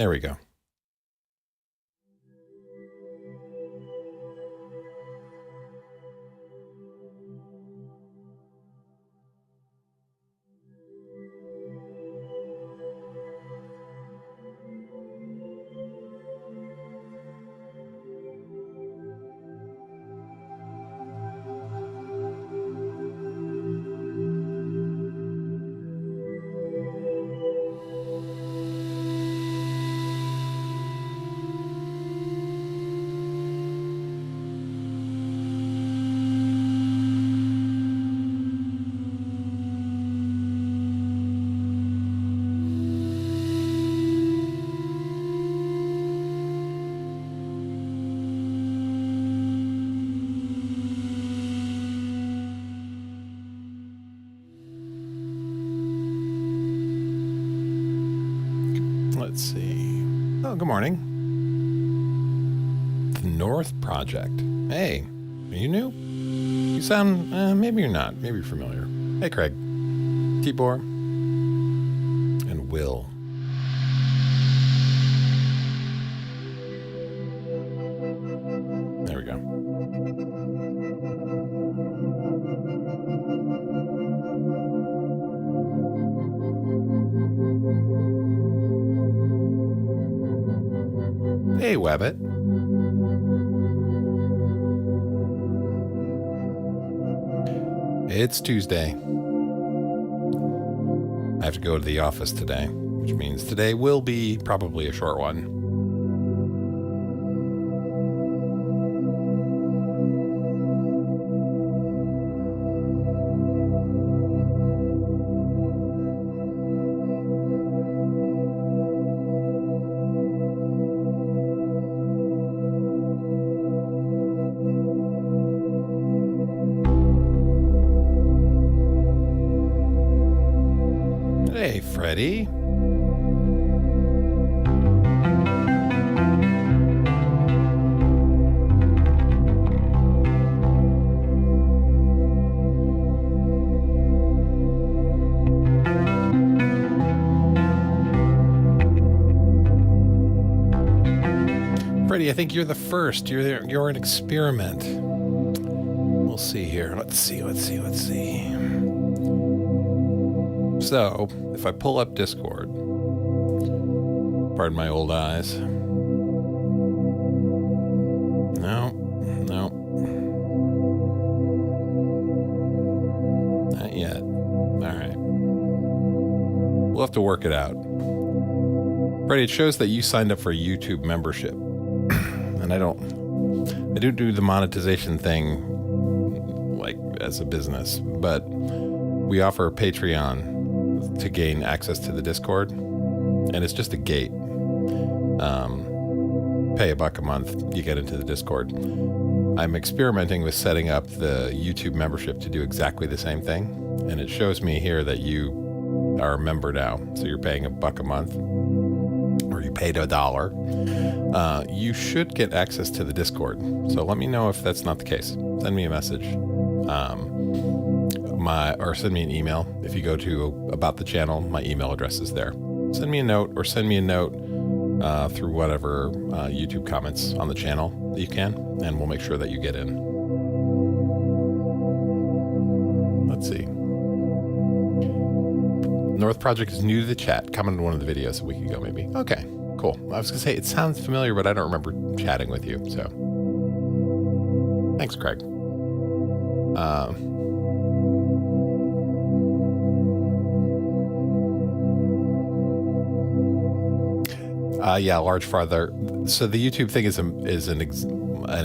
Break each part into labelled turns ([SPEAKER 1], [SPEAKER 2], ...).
[SPEAKER 1] There we go. Let's see. Oh, good morning. The North Project. Hey, are you new? You sound, maybe you're not. Maybe you're familiar. Hey, Craig. Tibor. And Will. There we go. Hey, Webbit. It's Tuesday. I have to go to the office today, which means today will be probably a short one. Hey, Freddie. Freddie, I think you're the first. You're an experiment. We'll see here. Let's see. So, if I pull up Discord, pardon my old eyes. No. Not yet. All right. We'll have to work it out. Freddie, it shows that you signed up for a YouTube membership. And I do the monetization thing like as a business, but we offer a Patreon to gain access to the Discord, and it's just a gate. Pay $1 a month, you get into the Discord. I'm experimenting with setting up the YouTube membership to do exactly the same thing, and it shows me here that you are a member now, so you're paying $1 a month, or you paid $1. You should get access to the Discord, so let me know if that's not the case. Send me a message. Or send me an email. If you go to About the Channel, my email address is there. Send me a note, or send me a note through whatever YouTube comments on the channel that you can, and we'll make sure that you get in. Let's see. North Project is new to the chat. Commented on one of the videos a week ago, maybe. Okay, cool. I was going to say, it sounds familiar, but I don't remember chatting with you, so. Thanks, Craig. Yeah, large father. So the YouTube thing is an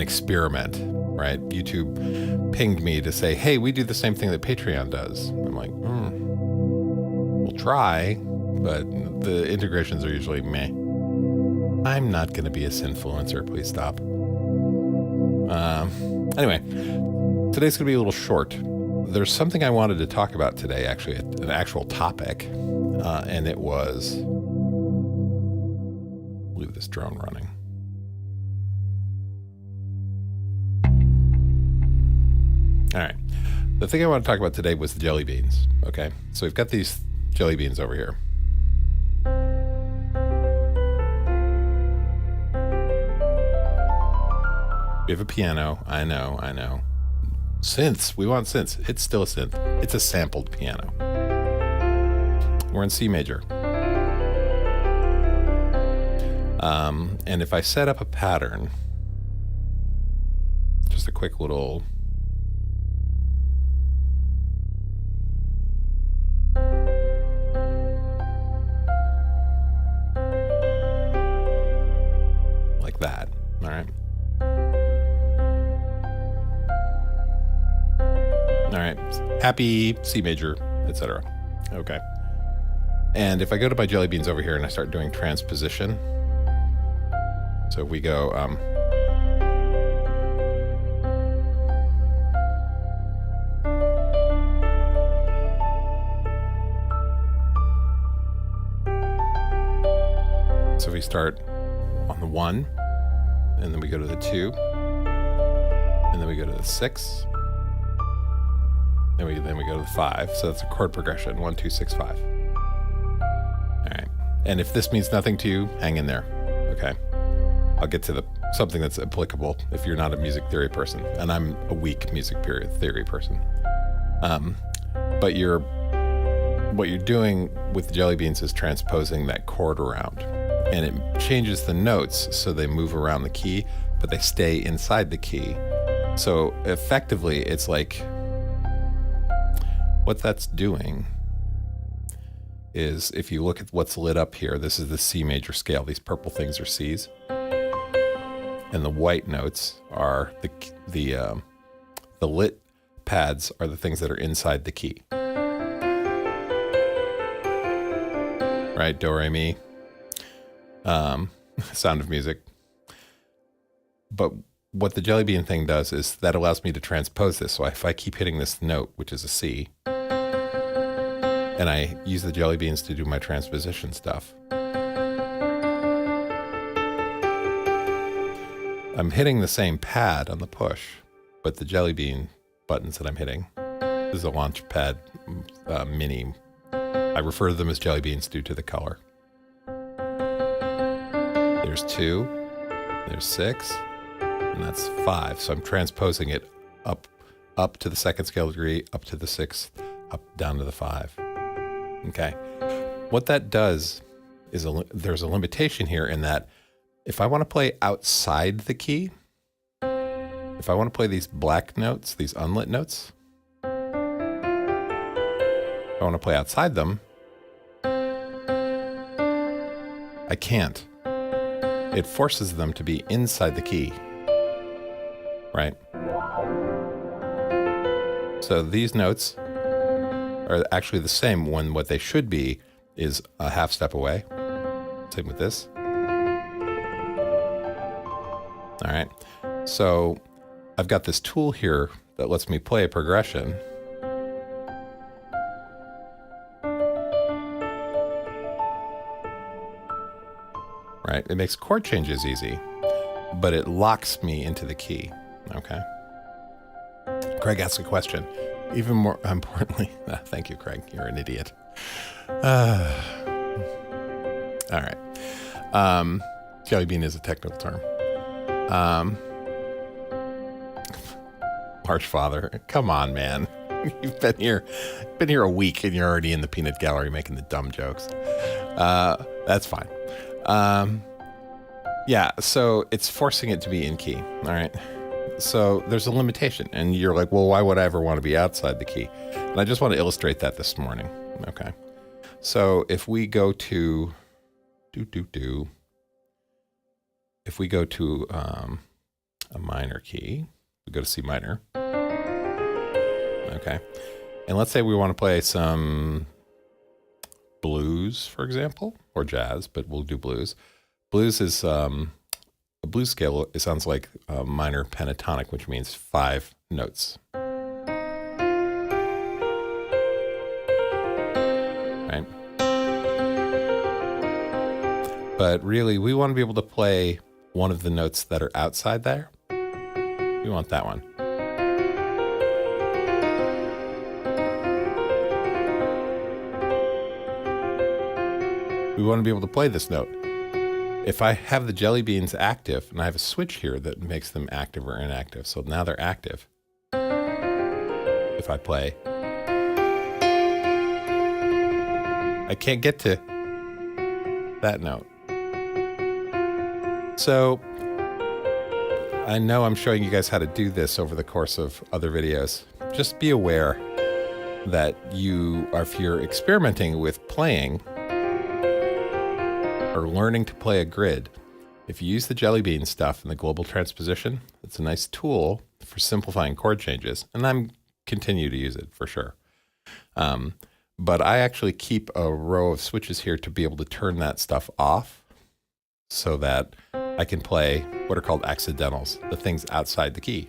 [SPEAKER 1] experiment, right? YouTube pinged me to say, hey, we do the same thing that Patreon does. I'm like, we'll try, but the integrations are usually meh. I'm not going to be a synfluencer. Please stop. Anyway, today's going to be a little short. There's something I wanted to talk about today, actually, an actual topic, and it was... Leave this drone running. All right. The thing I want to talk about today was the jelly beans. Okay. So we've got these jelly beans over here. We have a piano. I know. Synths. We want synths. It's still a synth. It's a sampled piano. We're in C major. And if I set up a pattern, just a quick little... like that, all right? All right, happy C major, etc. Okay. And if I go to my jelly beans over here and I start doing transposition, so we go, so we start on the 1, and then we go to the 2, and then we go to the 6, and then we go to the 5. So that's a chord progression, 1, 2, 6, 5. All right. And if this means nothing to you, hang in there. Okay. I'll get to something that's applicable if you're not a music theory person, and I'm a weak music theory person. But what you're doing with the jelly beans is transposing that chord around, and it changes the notes so they move around the key, but they stay inside the key. So effectively, it's like what that's doing is, if you look at what's lit up here, this is the C major scale. These purple things are C's, and the white notes are the lit pads are the things that are inside the key. Right, do, re, mi. Sound of Music. But what the jelly bean thing does is that allows me to transpose this. So if I keep hitting this note, which is a C, and I use the jelly beans to do my transposition stuff, I'm hitting the same pad on the push, but the jelly bean buttons that I'm hitting, this is a launch pad mini. I refer to them as jelly beans due to the color. There's 2, there's 6, and that's 5. So I'm transposing it up to the 2nd scale degree, up to the 6th, up down to the 5. Okay. What that does is there's a limitation here in that if I want to play outside the key, if I want to play these black notes, these unlit notes, if I want to play outside them, I can't. It forces them to be inside the key, right? So these notes are actually the same when what they should be is a half step away. Same with this. All right. So I've got this tool here that lets me play a progression. Right? It makes chord changes easy, but it locks me into the key. Okay. Craig asked a question. Even more importantly, thank you, Craig. You're an idiot. All right. Jelly bean is a technical term. Harsh father. Come on, man. You've been here a week and you're already in the peanut gallery making the dumb jokes. That's fine. Yeah, so it's forcing it to be in key. All right. So there's a limitation, and you're like, well, why would I ever want to be outside the key? And I just want to illustrate that this morning. Okay. So if we go to if we go to a minor key, we go to C minor. Okay. And let's say we want to play some blues, for example, or jazz, but we'll do blues. Blues is a blues scale. It sounds like a minor pentatonic, which means 5 notes. Right? But really, we want to be able to play one of the notes that are outside there. We want that one. We want to be able to play this note. if I have the jelly beans active, and I have a switch here that makes them active or inactive, so now they're active. If I play, I can't get to that note. So I know I'm showing you guys how to do this over the course of other videos. Just be aware that if you're experimenting with playing or learning to play a grid, if you use the jelly bean stuff and the global transposition, it's a nice tool for simplifying chord changes, and I'm continue to use it for sure. But I actually keep a row of switches here to be able to turn that stuff off so that I can play what are called accidentals, the things outside the key.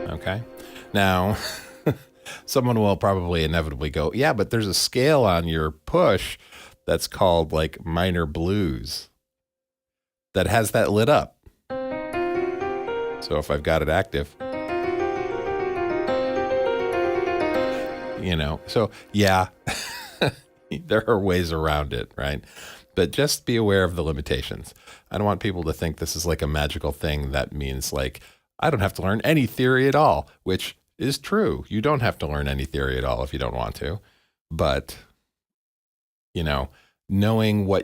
[SPEAKER 1] Okay. Now, someone will probably inevitably go, yeah, but there's a scale on your push that's called like minor blues that has that lit up. So if I've got it active, so yeah, there are ways around it, right? But just be aware of the limitations. I don't want people to think this is like a magical thing that means like, I don't have to learn any theory at all, which is true. You don't have to learn any theory at all if you don't want to. But, knowing when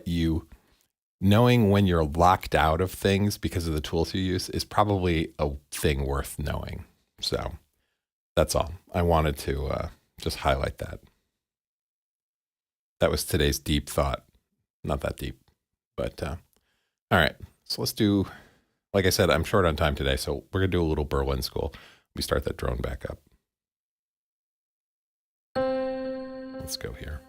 [SPEAKER 1] you're locked out of things because of the tools you use is probably a thing worth knowing. So that's all. I wanted to just highlight that. That was today's deep thought. Not that deep, but all right. So let's do, like I said, I'm short on time today, so we're going to do a little Berlin School. Let me start that drone back up. Let's go here.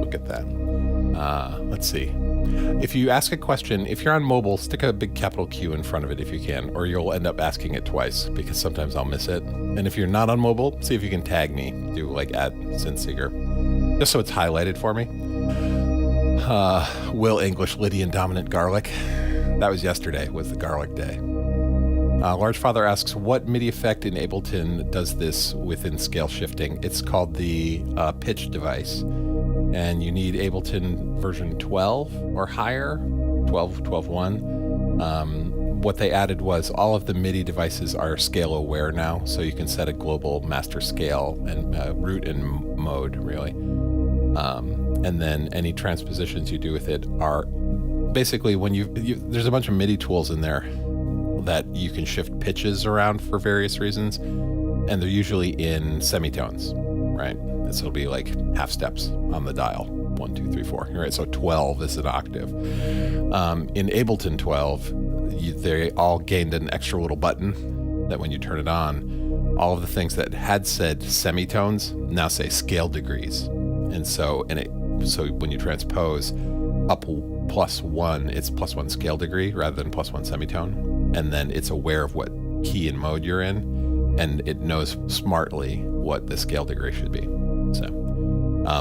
[SPEAKER 1] Look at that. Let's see. If you ask a question, if you're on mobile, stick a big capital Q in front of it if you can, or you'll end up asking it twice because sometimes I'll miss it. And if you're not on mobile, see if you can tag me. Do like @Synth Seeker, just so it's highlighted for me. Will English, Lydian dominant garlic. That was yesterday, was the garlic day. Large Father asks, what MIDI effect in Ableton does this within scale shifting? It's called the pitch device. And you need Ableton version 12 or higher, 12.1. What they added was all of the MIDI devices are scale aware now, so you can set a global master scale and root and mode, really. And then any transpositions you do with it are basically when there's a bunch of MIDI tools in there that you can shift pitches around for various reasons, and they're usually in semitones, right? So it'll be like half steps on the dial. 1, 2, 3, 4. Right, so 12 is an octave. In Ableton 12, they all gained an extra little button that when you turn it on, all of the things that had said semitones now say scale degrees. And so when you transpose up +1, it's +1 scale degree rather than +1 semitone. And then it's aware of what key and mode you're in, and it knows smartly what the scale degree should be. So,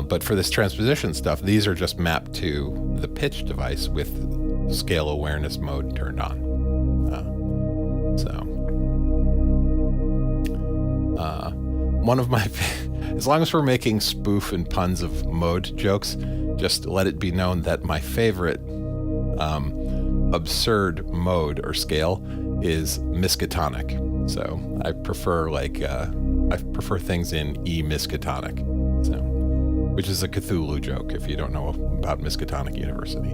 [SPEAKER 1] but for this transposition stuff, these are just mapped to the pitch device with scale awareness mode turned on. One of my, as long as we're making spoof and puns of mode jokes, just let it be known that my favorite absurd mode or scale is miskatonic. So I prefer things in E miskatonic, so, which is a Cthulhu joke if you don't know about Miskatonic University.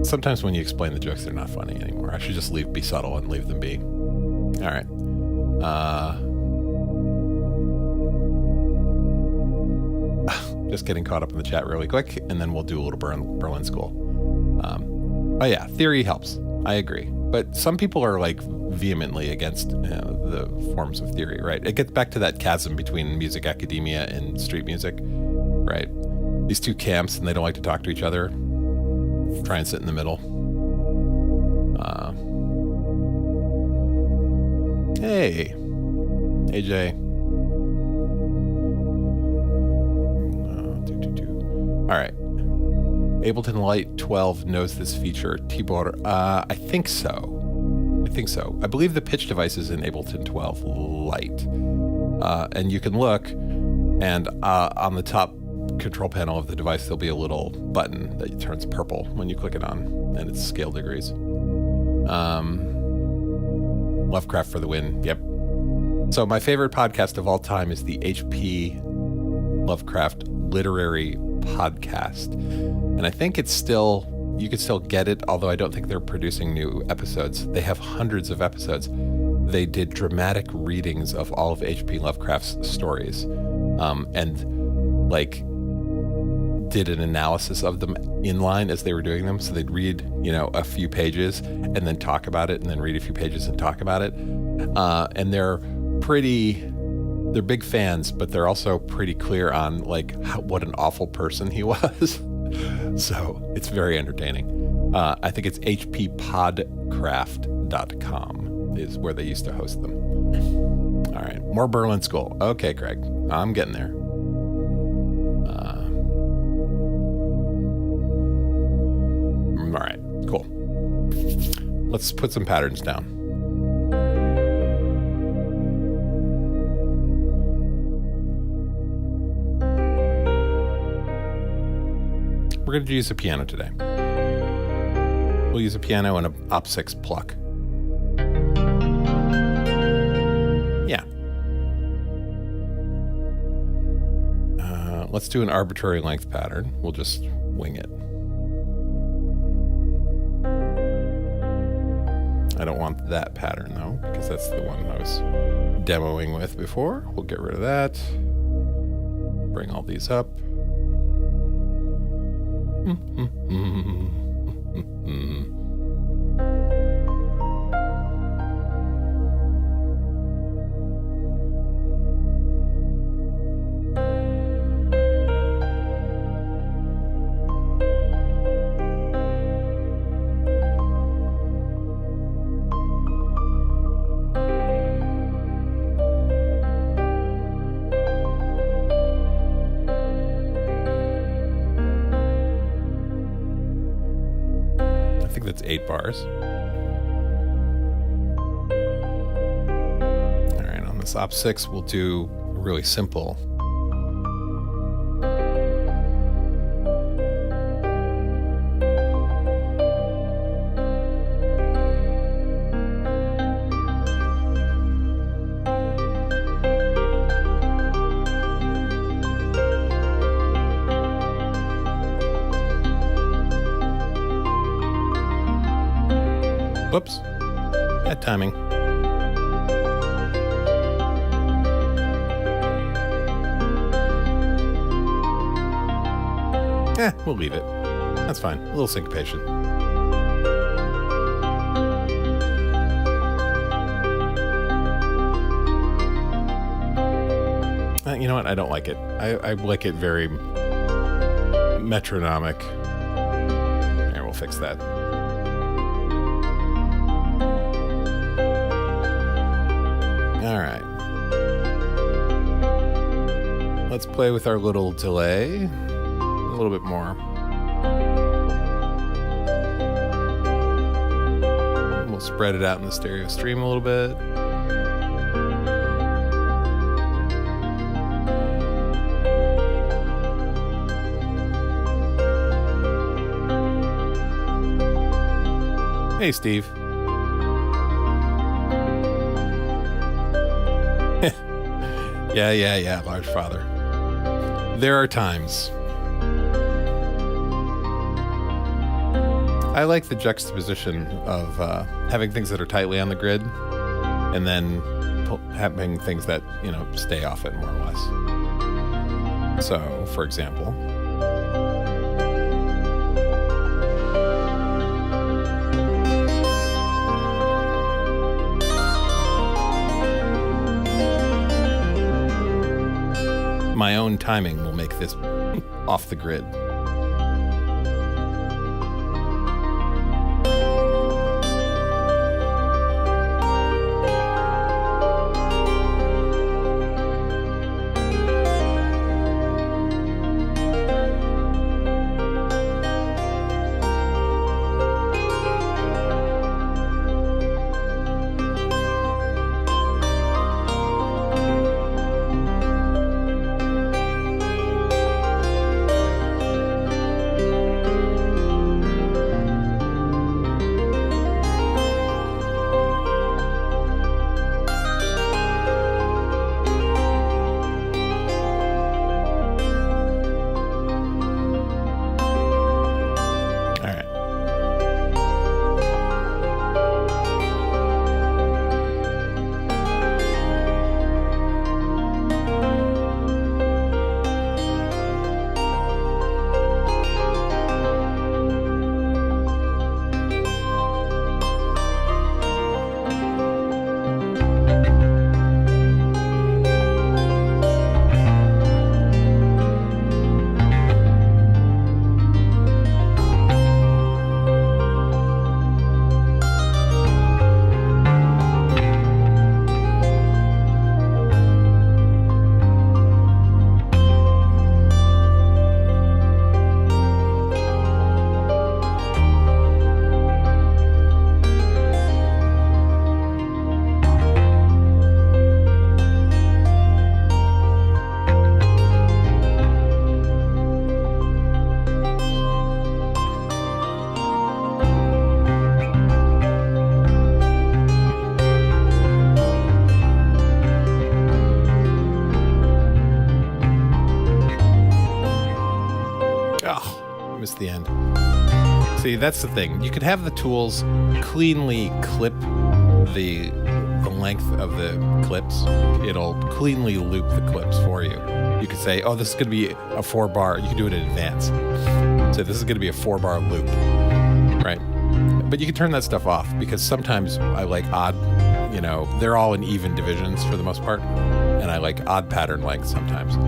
[SPEAKER 1] Sometimes when you explain the jokes, they're not funny anymore. I should just be subtle and leave them be. All right. Just getting caught up in the chat really quick, and then we'll do a little Berlin School. Oh yeah, theory helps. I agree. But some people are like vehemently against the forms of theory, right? It gets back to that chasm between music academia and street music, right? These two camps, and they don't like to talk to each other. Try and sit in the middle. Hey, AJ. All right. Ableton Light 12 knows this feature. Tibor, I think so. I would think so. I believe the pitch device is in Ableton 12 Lite. And you can look, and on the top control panel of the device, there'll be a little button that turns purple when you click it on, and it's scale degrees. Lovecraft for the win. Yep. So my favorite podcast of all time is the HP Lovecraft Literary Podcast. And I think it's still, you could still get it, although I don't think they're producing new episodes. They have hundreds of episodes. They did dramatic readings of all of H.P. Lovecraft's stories, and like did an analysis of them in line as they were doing them. So they'd read, a few pages and then talk about it, and then read a few pages and talk about it. And they're big fans, but they're also pretty clear on what an awful person he was. So it's very entertaining. I think it's hppodcraft.com is where they used to host them. All right, more Berlin School. Okay, Craig, I'm getting there. All right, cool. Let's put some patterns down. We're going to use a piano today. We'll use a piano and an Op6 pluck. Yeah. Let's do an arbitrary length pattern. We'll just wing it. I don't want that pattern though, because that's the one I was demoing with before. We'll get rid of that. Bring all these up. That's 8 bars. All right, on this Op6, we'll do really simple. Whoops, bad timing. We'll leave it. That's fine. A little syncopation. You know what? I don't like it. I like it very metronomic. Here, we'll fix that. All right. Let's play with our little delay a little bit more. We'll spread it out in the stereo stream a little bit. Hey, Steve. Yeah, large father. There are times. I like the juxtaposition of having things that are tightly on the grid and then having things that, stay off it more or less. So, for example, my own timing will make this off the grid. the end. See, that's the thing. You could have the tools cleanly clip the length of the clips. It'll cleanly loop the clips for you. You could say, oh, this is going to be a 4-bar. You can do it in advance. So this is going to be a 4-bar loop, right? But you can turn that stuff off because sometimes I like odd, they're all in even divisions for the most part. And I like odd pattern lengths sometimes.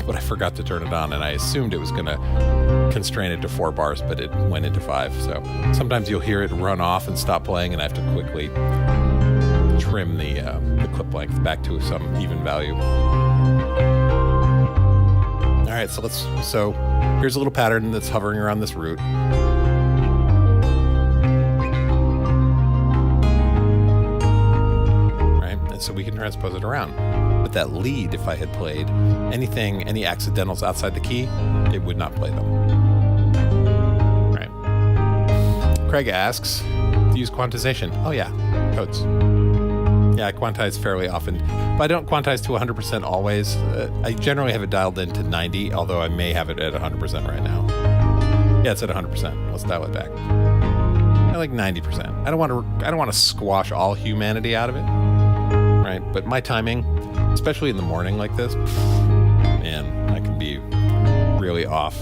[SPEAKER 1] But I forgot to turn it on, and I assumed it was going to constrain it to 4 bars, but it went into 5. So sometimes you'll hear it run off and stop playing, and I have to quickly trim the clip length back to some even value. All right, so here's a little pattern that's hovering around this root. Right, and so we can transpose it around. But that lead, if I had played any accidentals outside the key, it would not play them. Right. Craig asks, to use quantization. Oh yeah, codes. Yeah, I quantize fairly often, but I don't quantize to 100% always. I generally have it dialed in to 90, although I may have it at 100% right now. Yeah, it's at 100%. Let's dial it back. I like 90%. I don't want to squash all humanity out of it, right? But my timing, especially in the morning like this, man, I can be really off.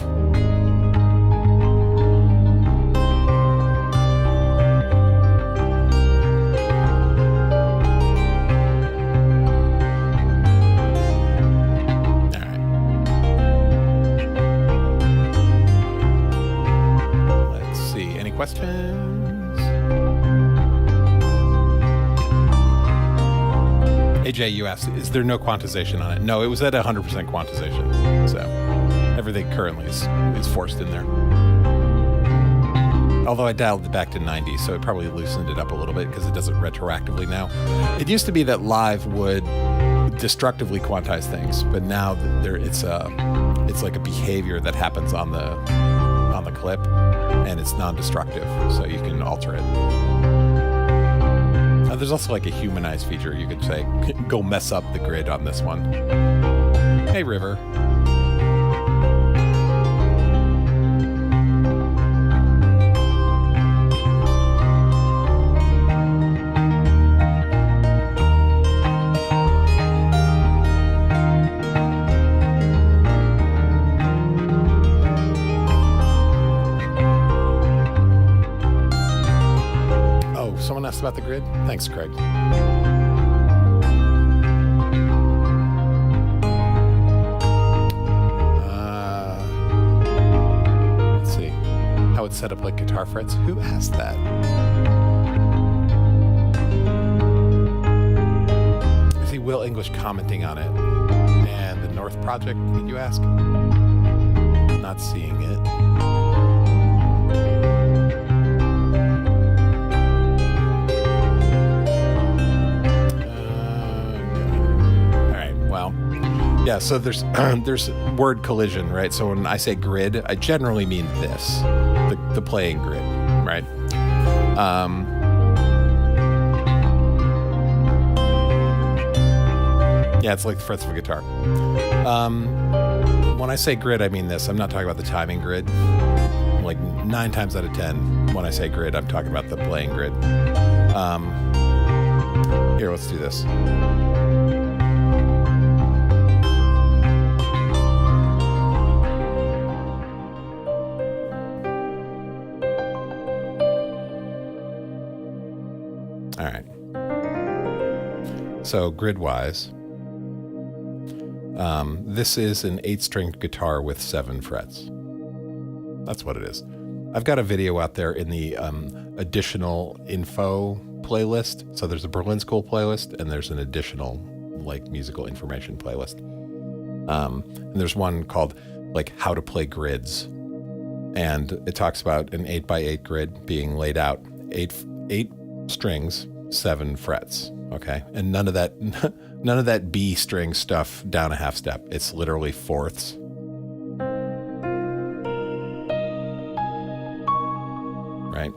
[SPEAKER 1] Questions? AJ, you asked, is there no quantization on it? No, it was at 100% quantization. So everything currently is forced in there. Although I dialed it back to 90, so it probably loosened it up a little bit because it does it retroactively now. It used to be that Live would destructively quantize things, but now it's like a behavior that happens on the clip, and it's non-destructive, so you can alter it. There's also like a humanized feature. You could say, go mess up the grid on this one. Hey, River. About the grid? Thanks, Craig. Let's see. How it's set up like guitar frets? Who asked that? I see Will English commenting on it. And the North Project, did you ask? Not seeing it. Yeah, so there's word collision, right? So when I say grid, I generally mean this, the playing grid, right? Yeah, it's like the frets of a guitar. When I say grid, I mean this. I'm not talking about the timing grid. Like 9 times out of 10, when I say grid, I'm talking about the playing grid. Here, let's do this. All right. So grid-wise, this is an 8-string guitar with 7 frets. That's what it is. I've got a video out there in the additional info playlist. So there's a Berlin School playlist, and there's an additional like musical information playlist. And there's one called like how to play grids, and it talks about an 8x8 grid being laid out 8 strings, 7 frets. Okay, and none of that B string stuff down a half step. It's literally fourths. Right.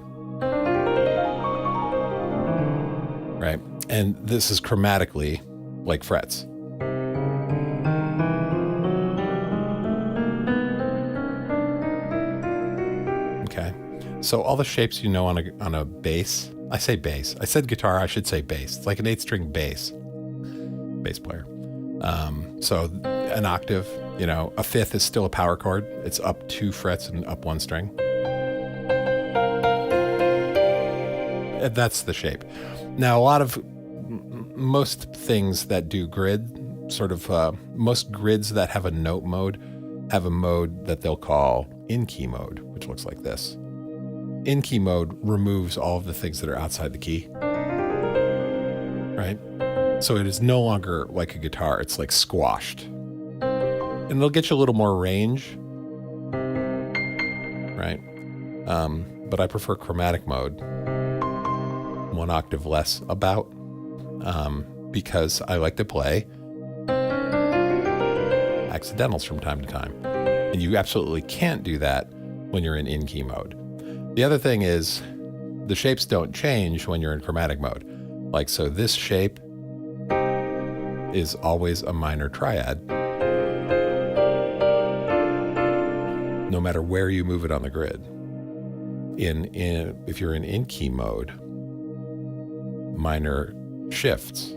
[SPEAKER 1] Right. And this is chromatically like frets. So all the shapes you know on a bass, I say bass. I said guitar, I should say bass. It's like an 8-string bass player. So an octave, a fifth is still a power chord. It's up 2 frets and up 1 string. That's the shape. Now, most things that do grid, most grids that have a note mode have a mode that they'll call in-key mode, which looks like this. In-key mode removes all of the things that are outside the key, right? So it is no longer like a guitar. It's like squashed. And it'll get you a little more range, right? But I prefer chromatic mode, 1 octave less about, because I like to play accidentals from time to time. And you absolutely can't do that when you're in in-key mode. The other thing is the shapes don't change when you're in chromatic mode. Like, so this shape is always a minor triad, no matter where you move it on the grid. If you're in in-key mode, minor shifts.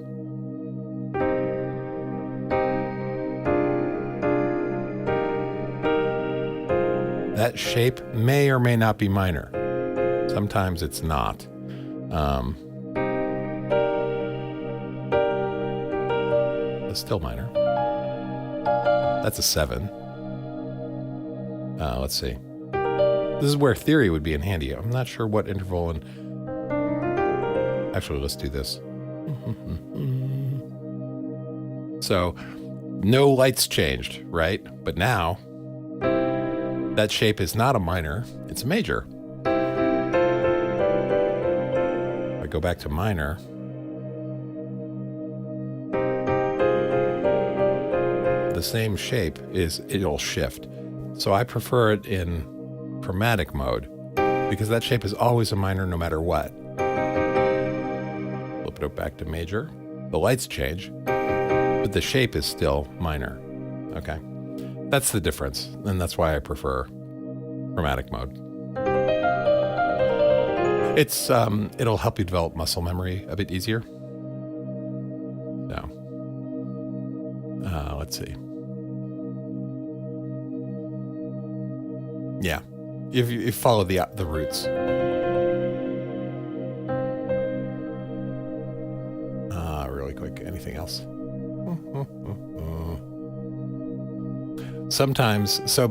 [SPEAKER 1] That shape may or may not be minor. Sometimes it's not. It's still minor. That's a 7. Let's see. This is where theory would be in handy. I'm not sure what interval and... Actually, let's do this. So, no lights changed, right? But now, that shape is not a minor, it's a major. If I go back to minor, the same shape it'll shift. So I prefer it in chromatic mode because that shape is always a minor no matter what. Flip it back to major. The lights change, but the shape is still minor. Okay. That's the difference, and that's why I prefer chromatic mode. It'll help you develop muscle memory a bit easier. So, let's see. Yeah, if you follow the roots. Really quick, anything else? Sometimes, so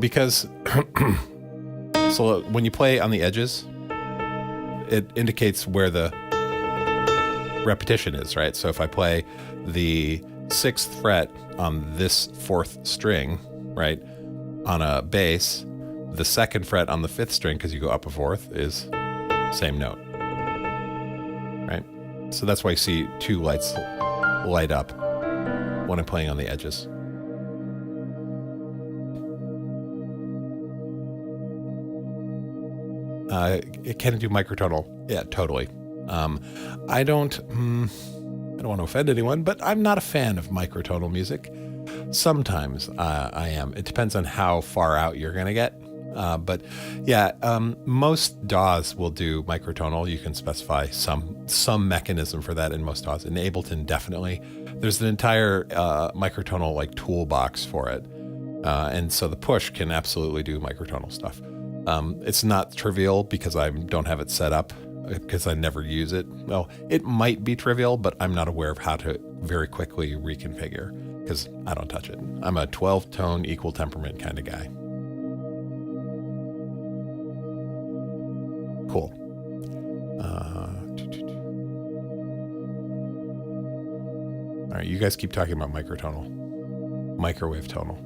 [SPEAKER 1] when you play on the edges, it indicates where the repetition is, right? So if I play the 6th fret on this 4th string, right, on a bass, the 2nd fret on the 5th string, because you go up a 4th, is same note, right? So that's why you see 2 lights light up when I'm playing on the edges. Can it do microtonal? Yeah, totally. I don't want to offend anyone, but I'm not a fan of microtonal music. Sometimes I am. It depends on how far out you're going to get. But yeah, most DAWs will do microtonal. You can specify some mechanism for that in most DAWs. In Ableton, definitely. There's an entire microtonal like toolbox for it. And so the push can absolutely do microtonal stuff. It's not trivial because I don't have it set up because I never use it. Well, it might be trivial, but I'm not aware of how to very quickly reconfigure because I don't touch it. I'm a 12-tone equal temperament kind of guy. Cool. All right, you guys keep talking about microwave tonal.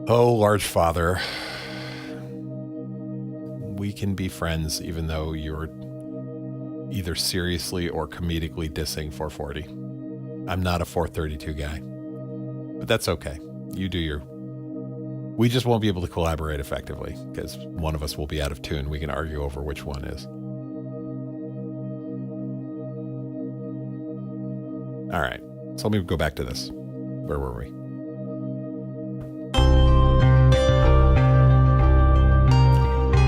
[SPEAKER 1] Oh, large father, we can be friends even though you're either seriously or comedically dissing 440. I'm not a 432 guy, but that's okay. You do your... We just won't be able to collaborate effectively because one of us will be out of tune. We can argue over which one is. All right, so let me go back to this. Where were we?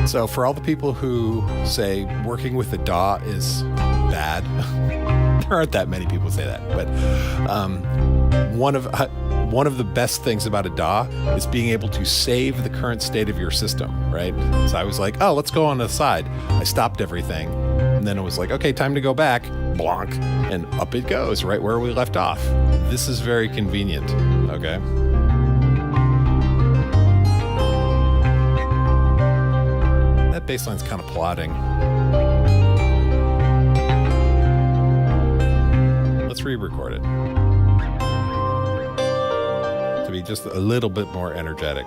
[SPEAKER 1] So for all the people who say working with the DAW is bad, there aren't that many people who say that, but one of the best things about a DAW is being able to save the current state of your system, right? So I was like, oh, let's go on the side. I stopped everything, and then it was like, okay, time to go back, blonk, and up it goes, right where we left off. This is very convenient, okay? That bass line's kind of plodding. Let's re-record it to be just a little bit more energetic.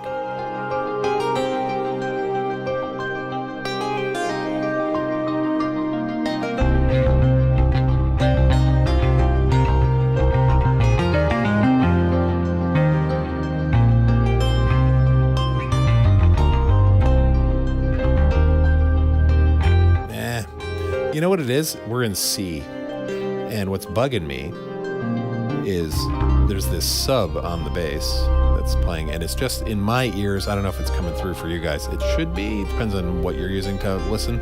[SPEAKER 1] You know what it is? We're in C. And what's bugging me is there's this sub on the bass that's playing, and it's just in my ears. I don't know if it's coming through for you guys. It should be. It depends on what you're using to listen.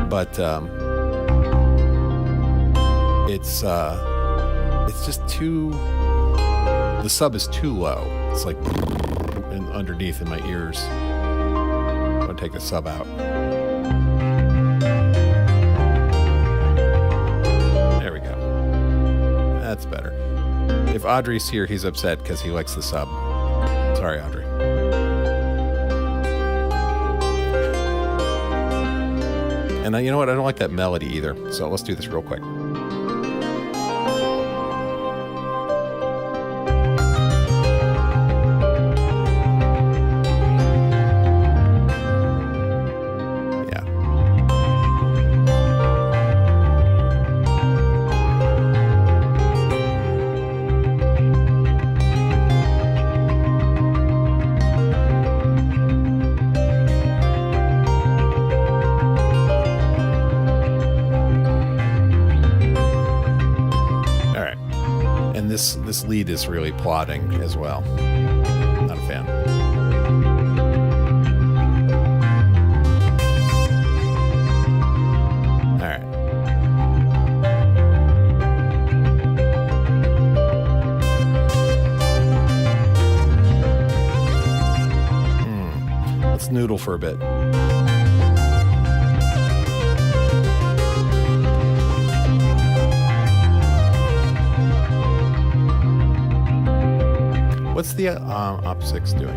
[SPEAKER 1] But it's just too... The sub is too low. It's like underneath in my ears. I'm going to take the sub out. That's better. If Audrey's here, he's upset because he likes the sub. Sorry, Audrey. And you know what? I don't like that melody either. So let's do this real quick. This lead is really plodding as well. Not a fan. All right. Let's noodle for a bit. What's the Op6 doing?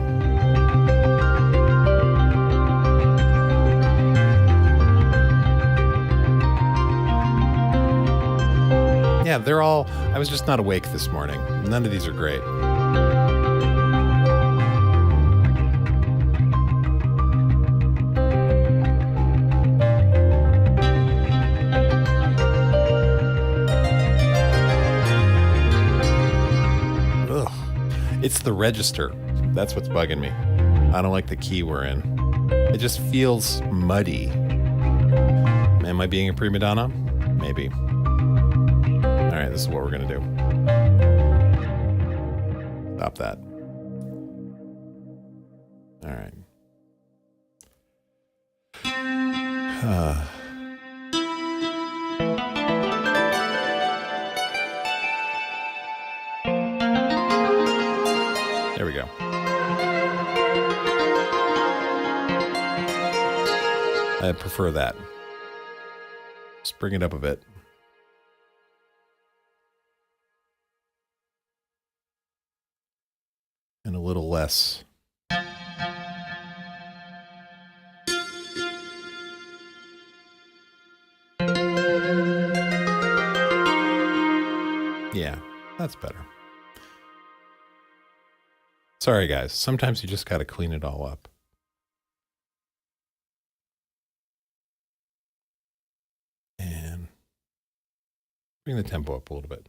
[SPEAKER 1] Yeah, they're all... I was just not awake this morning. None of these are great. It's the register. That's what's bugging me. I don't like the key we're in. It just feels muddy. Am I being a prima donna? Maybe. All right, this is what we're going to do. Stop that. All right. There we go. I prefer that. Just bring it up a bit. And a little less. Yeah, that's better. Sorry, guys. Sometimes you just got to clean it all up. And bring the tempo up a little bit.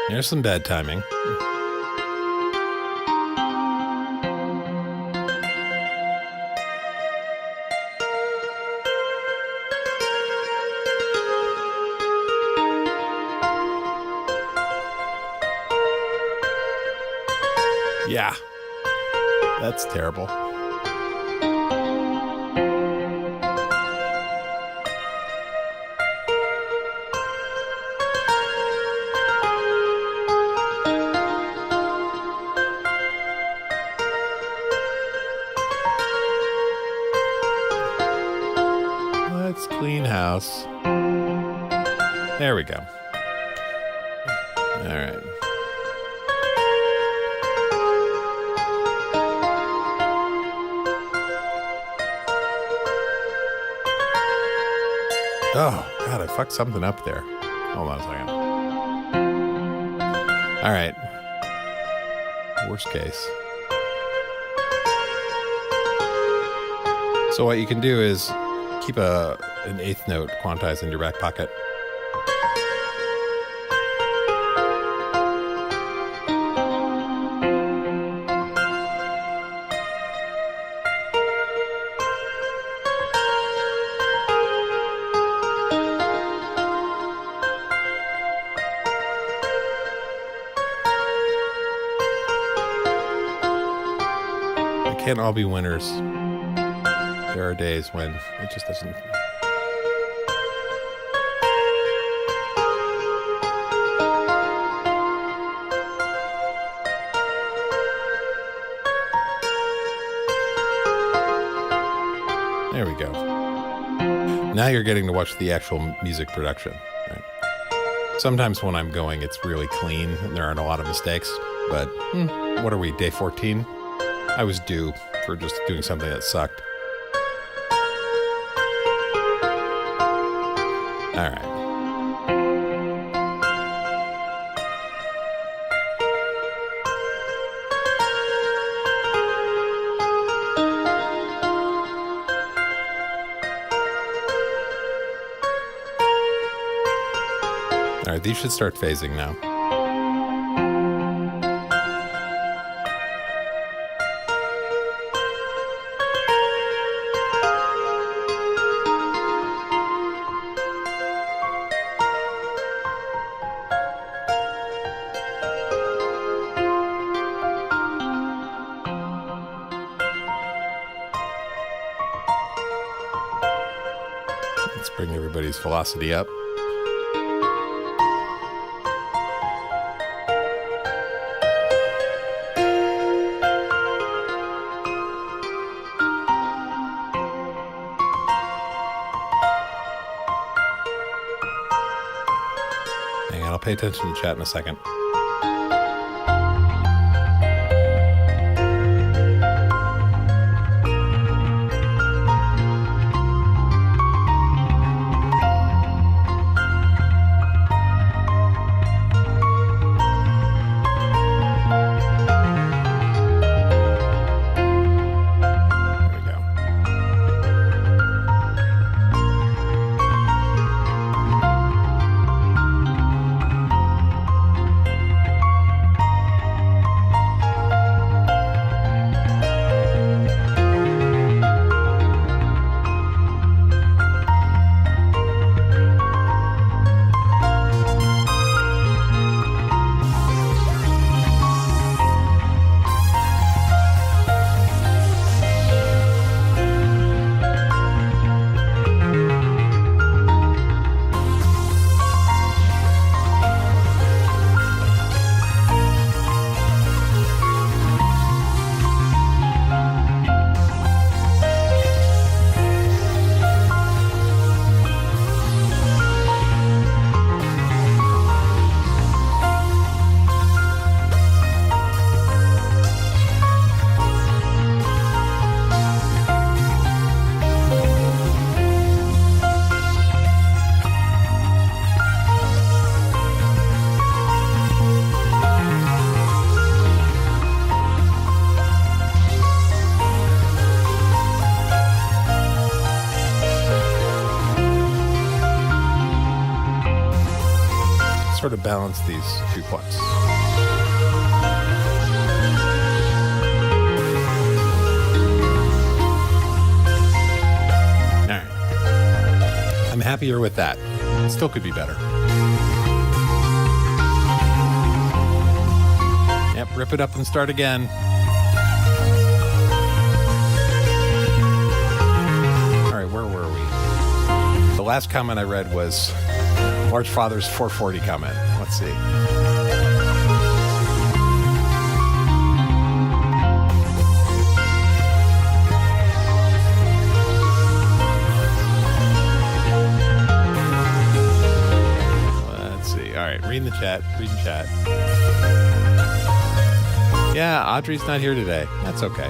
[SPEAKER 1] There's some bad timing. Yeah, that's terrible. Let's clean house. There we go. All right. Oh, God, I fucked something up there. Hold on a second. All right. Worst case. So what you can do is keep an eighth note quantized in your back pocket. Can't all be winners. There are days when it just doesn't. There we go. Now you're getting to watch the actual music production. Right? Sometimes when I'm going, it's really clean and there aren't a lot of mistakes. But what are we, day 14? I was due for just doing something that sucked. All right. All right, these should start phasing now. Let's bring everybody's velocity up. Hang on, I'll pay attention to chat in a second. balance these two points. All right. I'm happier with that. It still could be better. Yep, rip it up and start again. All right, where were we? The last comment I read was Large Father's 440 comment. Let's see. Let's see. All right, reading the chat. Yeah, Audrey's not here today. That's okay.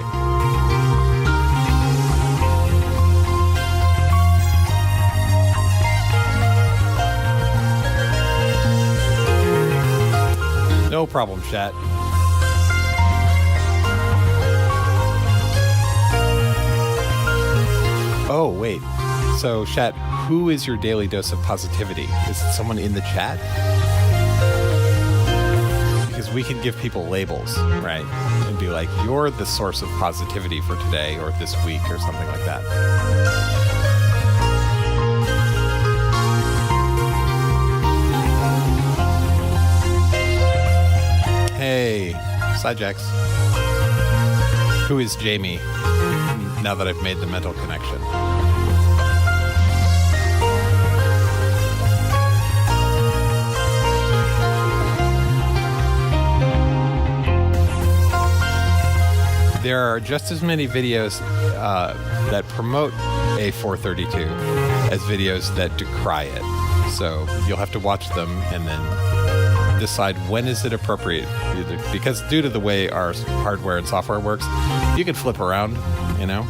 [SPEAKER 1] No problem, chat. Oh, wait. So, chat, who is your daily dose of positivity? Is it someone in the chat? Because we can give people labels, right? And be like, you're the source of positivity for today or this week or something like that. Hey, Sidejacks. Who is Jamie? Now that I've made the mental connection. There are just as many videos that promote A432 as videos that decry it. So you'll have to watch them and then decide when is it appropriate. Because due to the way our hardware and software works, you can flip around, you know.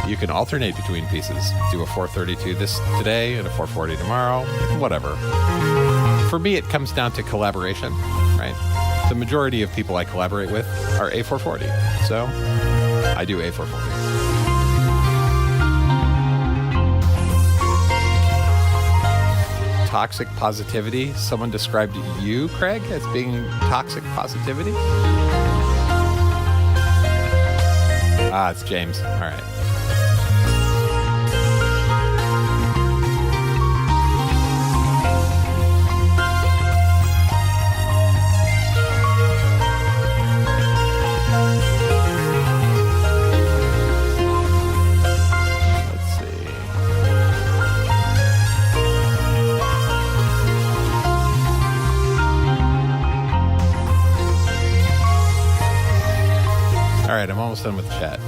[SPEAKER 1] You can alternate between pieces. Do a 432 today and a 440 tomorrow, whatever. For me, it comes down to collaboration, right? The majority of people I collaborate with are A440. So I do A440. Toxic positivity. Someone described you, Craig, as being toxic positivity? Ah, it's James. All right. All right, I'm almost done with the chat.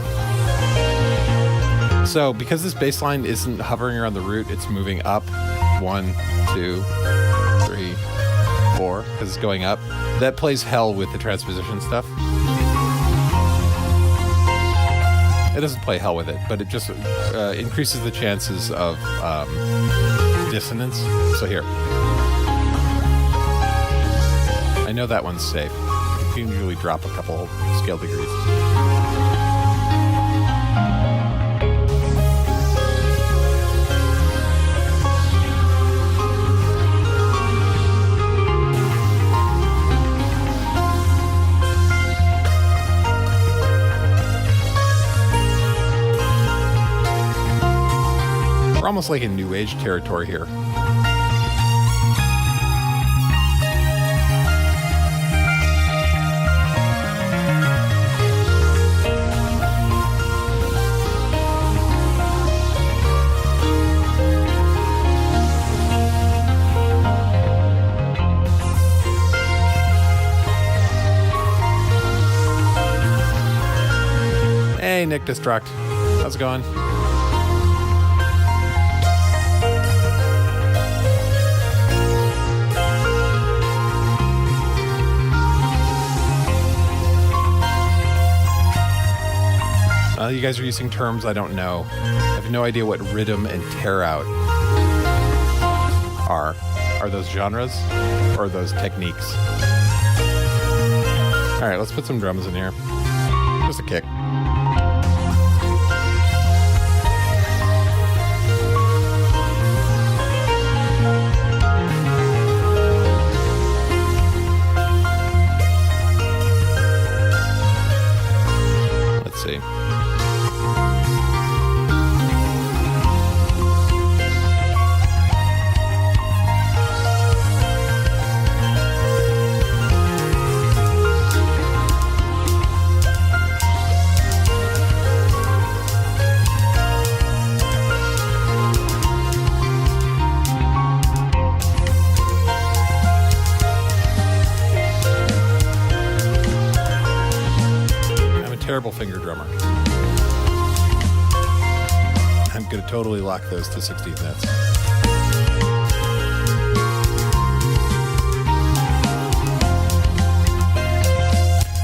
[SPEAKER 1] So because this bass line isn't hovering around the root, it's moving up. 1, 2, 3, 4, because it's going up. That plays hell with the transposition stuff. It doesn't play hell with it, but it just increases the chances of dissonance. So here. I know that one's safe. You can usually drop a couple scale degrees. We're almost like in New Age territory here. Hey, Nick Destruct. How's it going? You guys are using terms I don't know. I have no idea what rhythm and tear out are. Are those genres or are those techniques? All right, let's put some drums in here. Just a kick. terrible finger drummer. I'm going to totally lock those to 16th notes.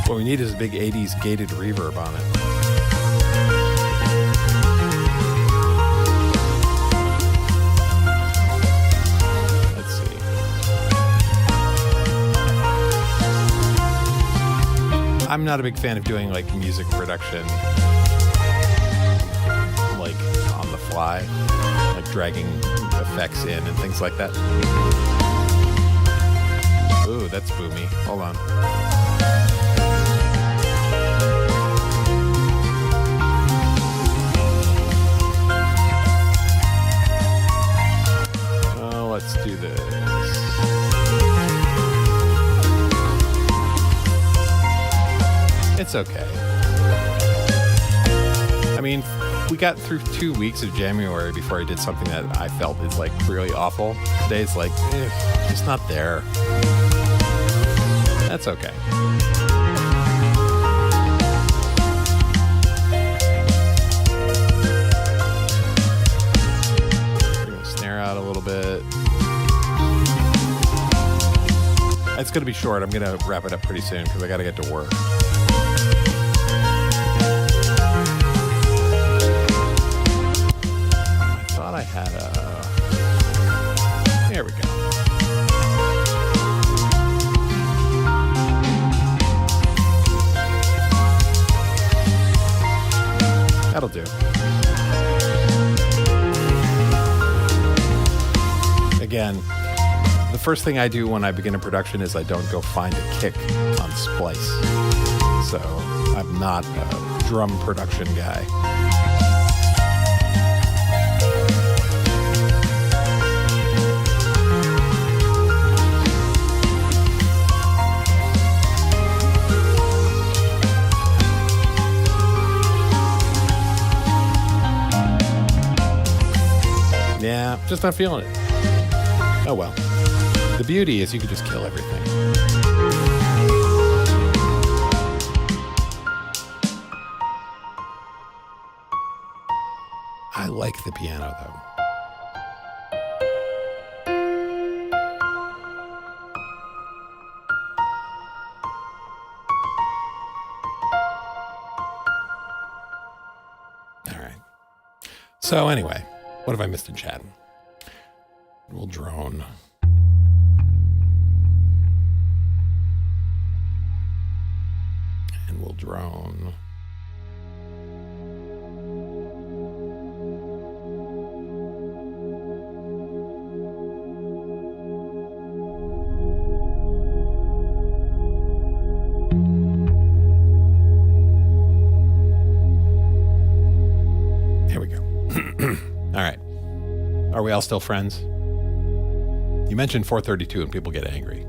[SPEAKER 1] What we need is a big 80s gated reverb on it. Let's see. I'm not a big fan of doing like music production like on the fly, like dragging effects in and things like that. Ooh, that's boomy. Hold on. Let's do this. It's okay. I mean, we got through 2 weeks of January before I did something that I felt is like really awful. Today's like, just not there. That's okay. Out a little bit. It's going to be short. I'm going to wrap it up pretty soon because I got to get to work. I thought I had a... There we go. That'll do. Again, the first thing I do when I begin a production is I don't go find a kick on Splice. So I'm not a drum production guy. Yeah, just not feeling it. Oh well. The beauty is you can just kill everything. I like the piano though. All right. So anyway, what have I missed in chat? We'll drone. And we'll drone. Here we go. All right. Are we all still friends? You mentioned 432 and people get angry.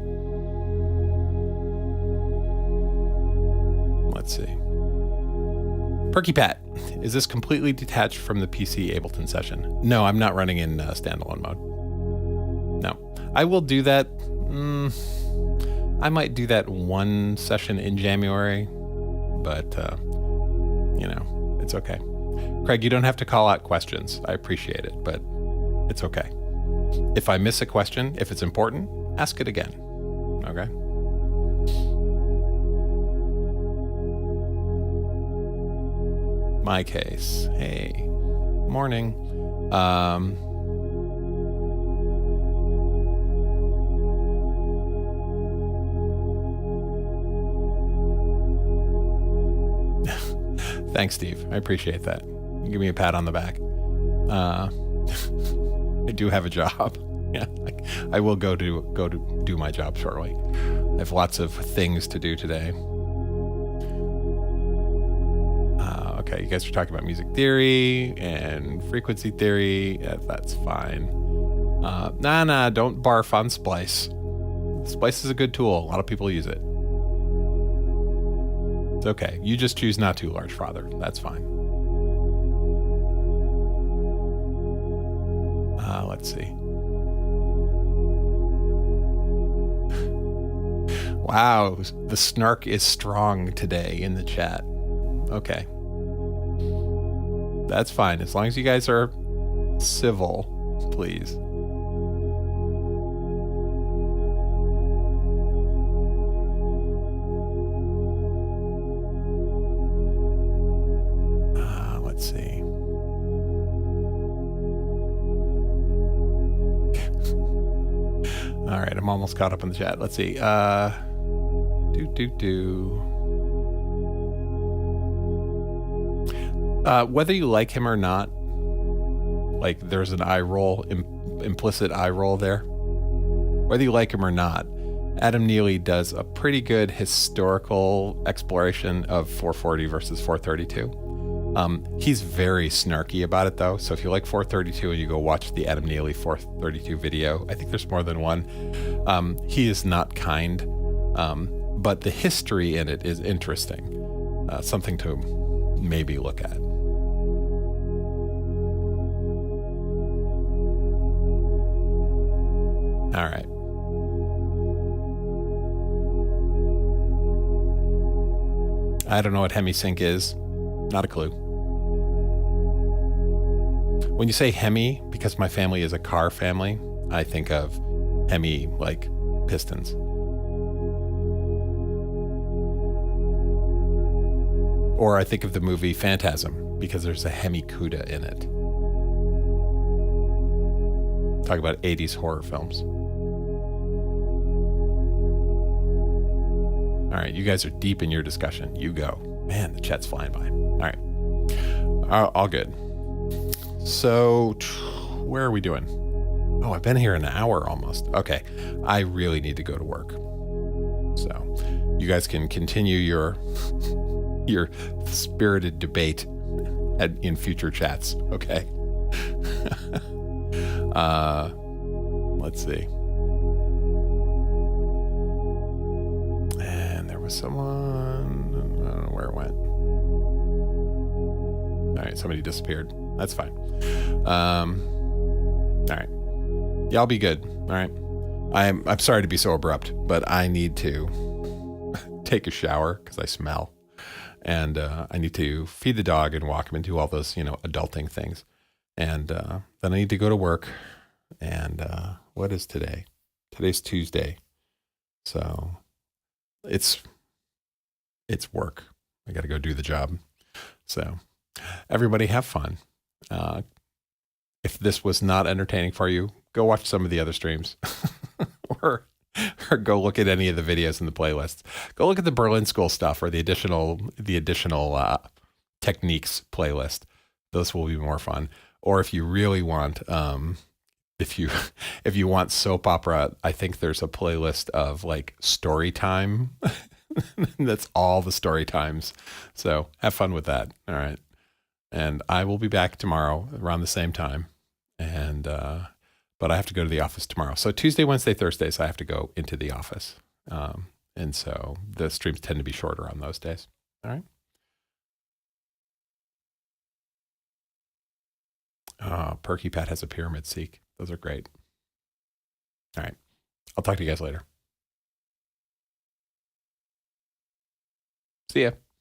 [SPEAKER 1] Let's see. Perky Pat, is this completely detached from the PC Ableton session? No, I'm not running in standalone mode. No. I will do that. I might do that one session in January, but, you know, it's okay. Craig, you don't have to call out questions. I appreciate it, but it's okay. If I miss a question, if it's important, ask it again. Okay? My case. Hey. Morning. Thanks, Steve. I appreciate that. Give me a pat on the back. I do have a job. Yeah, I will go to do my job shortly. I have lots of things to do today. Okay, you guys are talking about music theory and frequency theory. Yeah, that's fine. Nah, don't barf on Splice. Splice is a good tool. A lot of people use it. It's okay. You just choose not to, large father. That's fine. Let's see. Wow, the snark is strong today in the chat. Okay. That's fine. As long as you guys are civil, please. Let's see. All right, I'm almost caught up in the chat. Let's see. Whether you like him or not, like there's an eye roll, implicit eye roll there. Whether you like him or not, Adam Neely does a pretty good historical exploration of 440 versus 432. He's very snarky about it though. So if you like 432 and you go watch the Adam Neely 432 video, I think there's more than one. He is not kind, but the history in it is interesting. Something to maybe look at. All right. I don't know what Hemisync is. Not a clue. When you say Hemi, because my family is a car family, I think of Hemi like pistons. Or I think of the movie Phantasm because there's a Hemi-Cuda in it. Talk about 80s horror films. All right, you guys are deep in your discussion. You go. Man, the chat's flying by. All right. All good. So, where are we doing? Oh, I've been here an hour almost. Okay. I really need to go to work. So, you guys can continue your spirited debate in future chats. Okay. Let's see. And there was someone, I don't know where it went. All right, somebody disappeared. That's fine. All right. Yeah, I'll be good. All right. I'm sorry to be so abrupt, but I need to take a shower because I smell. And I need to feed the dog and walk him and do all those, adulting things. And then I need to go to work. And what is today? Today's Tuesday. So it's work. I got to go do the job. So everybody have fun. If this was not entertaining for you, go watch some of the other streams or go look at any of the videos in the playlists. Go look at the Berlin School stuff or the additional techniques playlist. Those will be more fun. Or if you really want, if you want soap opera, I think there's a playlist of like story time. That's all the story times. So have fun with that. All right. And I will be back tomorrow around the same time. And, but I have to go to the office tomorrow. So Tuesday, Wednesday, Thursdays, I have to go into the office. And so the streams tend to be shorter on those days. All right. Perky Pat has a pyramid seek. Those are great. All right. I'll talk to you guys later. See ya.